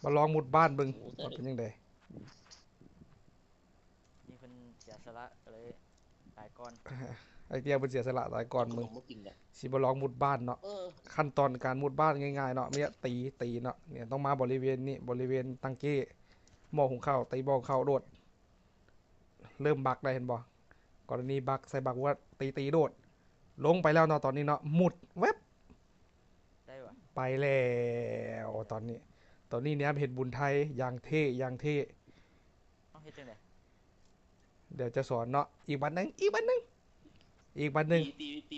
มาลองมุดบ้านเบิ่งโอ้แต่ว่าเป็นยังไง นี่เพิ่นเสียสละก็เลยตายก่อนไอเดียเป็นเสียสละหลายก่อนมึงเอาขนมมากินเนี่ยสิบลองมุดบ้านเนาะเออขั้นตอนการมุดบ้านง่ายๆเนาะเนี่ยตีเนาะเนี่ยต้องมาบริเวณนี้บริเวณตังเก้หม้อหุงข้าวตีหม้อหุงข้าวโดดเริ่มบักได้เห็นบ่กรณีบักใส่บักว่าตีโดดลงไปแล้วเนาะตอนนี้เนาะมุดเว็บได้วะไปแล้วตอนนี้เนี่ยเห็นบุญไทยอย่างเท่เอ้าเฮ็ดจังได๋เดี๋ยวจะสอนเนาะอีกบันหนึ่งตี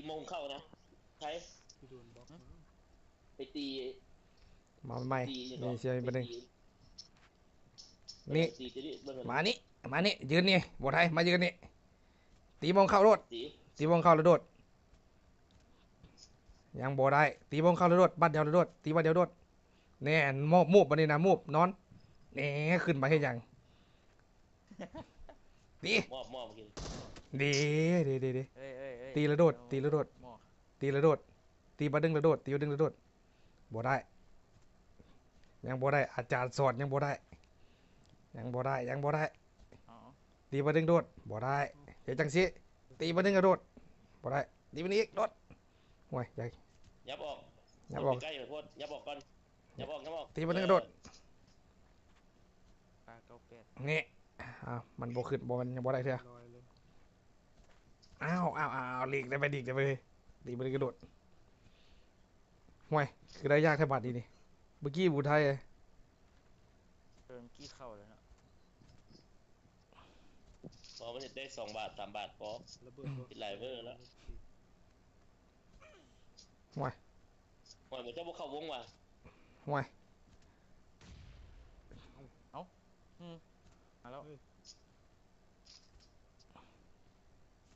โมงเข้านะใช้ที่โดนบล็อกมาไปตีมาใหม่ตีอย่างนี่ก็เชียร์ไปบันหนึ่งตีนี่ตีจะได้เบิ่งกันมานี่มานี่ยืนนี่บุญไทยมายืนนี่ตีมองเข้าโดด ตีตีวงเข้าแล้วโดดยังโบได้ตีวงเข้าแล้วโดดบัดเดียวแล้วโดดตีบัดเดียวโดดแน่มูบมานี่นะมูบนอนแน่ขึ้นมาให้ยังตีมอบกินดีเอ้ยตีแล้วโดดเอาตีแล้วโดดหม้อตีแล้วโดดตีบัดดึงแล้วโดดตีบัดดึงแล้วโดดโบได้ยังโบได้อาจารย์สอนยังโบได้ยังโบได้เอาตีบัดดึงโดดโบได้เดี๋ยวจังสิตีบัดดึงแล้วโดดโบได้ตีบัดนี้อีกโดดห่วยใหญ่ยับออกยับออกใกล้ๆเลยพดยับออกก่อนยับออกตีบัดดึงแล้วโดด ปลา98นี่มันโบขึ้นโบมันยังโบได้เถอะลอยเลยอ้าวหลีกได้ไปดีกได้ไปเลยดีไปเลยกระโดดห่วยคือได้ยากแค่บัดนี้นี่เมื่อกี้บูไทยเติมกี้เข้าแล้วเนาะพอมันจะได้2 บาท3 บาทพอระเบิดบ่ติดหลายเวอร์แล้วห่วยหอยเหมือนเจ้าพวกเขาวงว่ะห่วยอืมมาแล้ว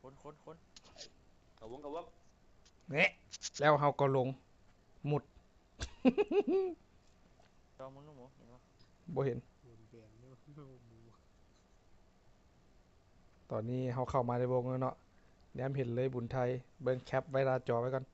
คน เขาวงเนี่ยแล้วเฮาก็ลงหมุด จอมึงลูกหมูเห็นปะโบเห็นโดนแบนเนี่ยหมู ตอนนี้เฮาเข้ามาในวงแล้วเนาะแนมเห็นเลยบุญไทยเบิ้งแคปไว้หน้าจอไว้ก่อน